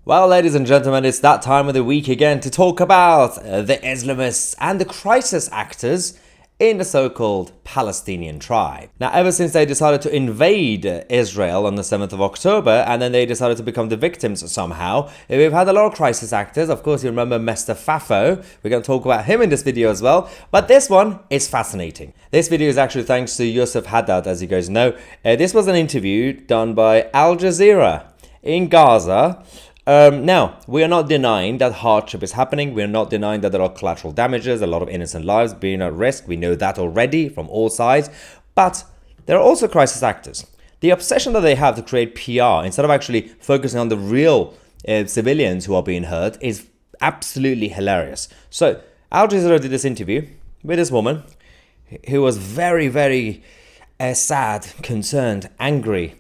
Well, ladies and gentlemen, it's that time of the week again to talk about the Islamists and the crisis actors in the so-called Palestinian tribe. Now, ever since they decided to invade Israel on the 7th of October, and then they decided to become the victims somehow, we've had a lot of crisis actors. Of course, you remember Mr. Fafo. We're going to talk about him in this video as well. But this one is fascinating. This video is actually thanks to Yusuf Haddad, as you guys know. This was an interview done by Al Jazeera in Gaza. Now, we are not denying that hardship is happening. We are not denying that there are collateral damages, a lot of innocent lives being at risk. We know that already from all sides. But there are also crisis actors. The obsession that they have to create PR, instead of actually focusing on the real civilians who are being hurt, is absolutely hilarious. So, Al Jazeera did this interview with this woman who was very, very sad, concerned, angry.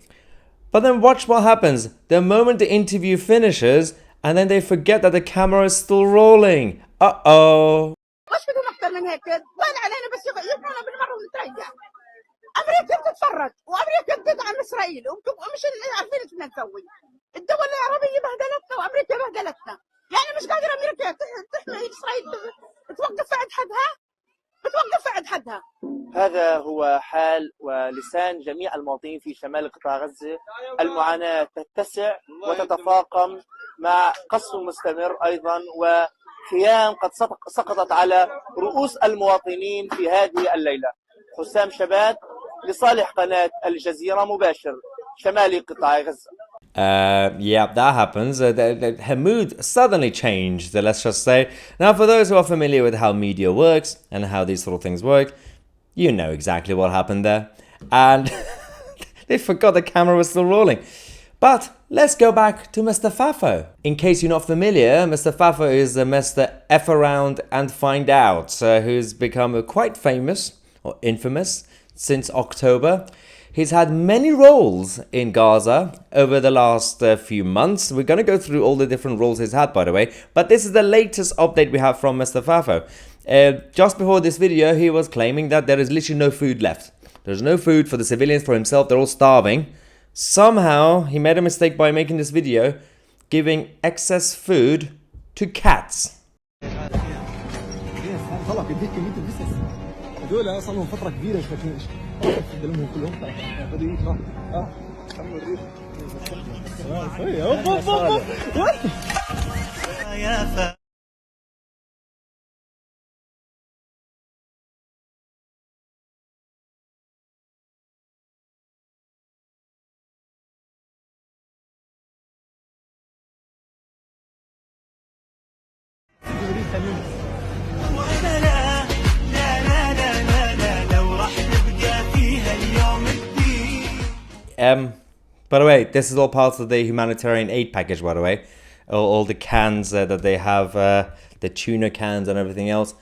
But then watch what happens the moment the interview finishes, and then they forget that the camera is still rolling. Uh-oh. وش بدهم اكثر من هيك؟ وين علينا بس يطلعونا بالمره ونتريح. امريكا بتتفرج وامريكا بتدعم اسرائيل ومش عارفين ايش بدنا نسوي. الدول العربيه بهدلتنا وامريكا بهدلتنا. يعني مش قادره امريكا تحمي اسرائيل توقف عند حدها. بتوقف عند حدها. هذا هو حال ولسان جميع المواطنين في شمال قطاع غزة. المعاناة تتسع وتتفاقم مع قصف مستمر أيضا وخيام قد سقطت على رؤوس المواطنين في هذه الليلة. حسام شباب لصالح قناة الجزيرة مباشر شمال قطاع غزة. Yeah, that happens. Her mood suddenly changed, let's just say. Now, for those who are familiar with how media works and how these sort of things work, you know exactly what happened there. And they forgot the camera was still rolling. But let's go back to Mr. Fafo. In case you're not familiar, Mr. Fafo is Mr. F Around and Find Out, who's become quite famous or infamous since October. He's had many roles in Gaza over the last few months. We're going to go through all the different roles he's had, by the way. But this is the latest update we have from Mr. Fafo. Just before this video, he was claiming that there is literally no food left. There's no food for the civilians, for himself. They're all starving. Somehow, he made a mistake by making this video, giving excess food to cats. دول صار لهم فتره كبيره مش فاكرين لهم كلهم بدوا يطلعوا كملوا الريف By the way, this is all part of the humanitarian aid package, by the way. All the cans that they have, the tuna cans and everything else.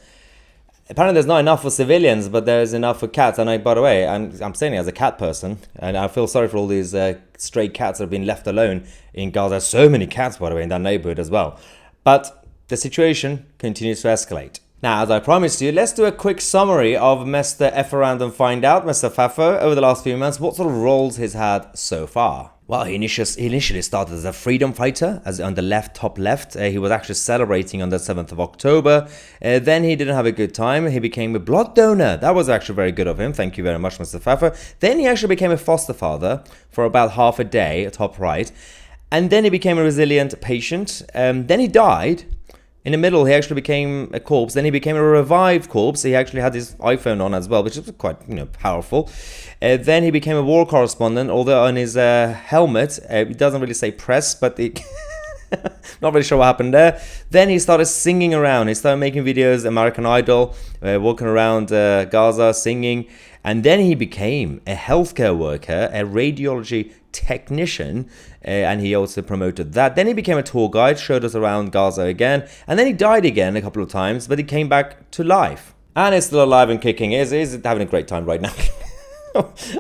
Apparently there's not enough for civilians, but there's enough for cats. And by the way, I'm saying it as a cat person, and I feel sorry for all these stray cats that have been left alone in Gaza. There's so many cats, by the way, in that neighborhood as well. But the situation continues to escalate. Now, as I promised you, let's do a quick summary of Mr. F Around and Find Out, Mr. Fafo, over the last few months. What sort of roles he's had so far? Well, he initially started as a freedom fighter, as on the left, top left. He was actually celebrating on the 7th of October. Then he didn't have a good time. He became a blood donor. That was actually very good of him. Thank you very much, Mr. Fafo. Then he actually became a foster father for about half a day, top right. And then he became a resilient patient. Then he died. In the middle, he actually became a corpse. Then he became a revived corpse. He actually had his iPhone on as well, which is quite, powerful. Then he became a war correspondent, although on his helmet, it doesn't really say press, but not really sure what happened there. Then he started singing around. He started making videos, American Idol, walking around Gaza, singing. And then he became a healthcare worker, a radiology technician, and he also promoted that. Then he became a tour guide, showed us around Gaza again, and then he died again a couple of times, but he came back to life. And is still alive and kicking. He's having a great time right now.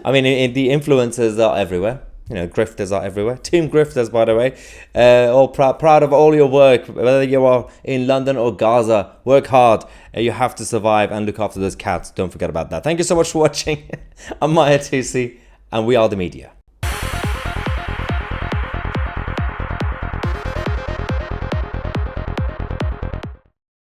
I mean, the influencers are everywhere. Grifters are everywhere. Team Grifters, by the way. All proud of all your work, whether you are in London or Gaza. Work hard. You have to survive and look after those cats. Don't forget about that. Thank you so much for watching. I'm Tousi, and we are the media.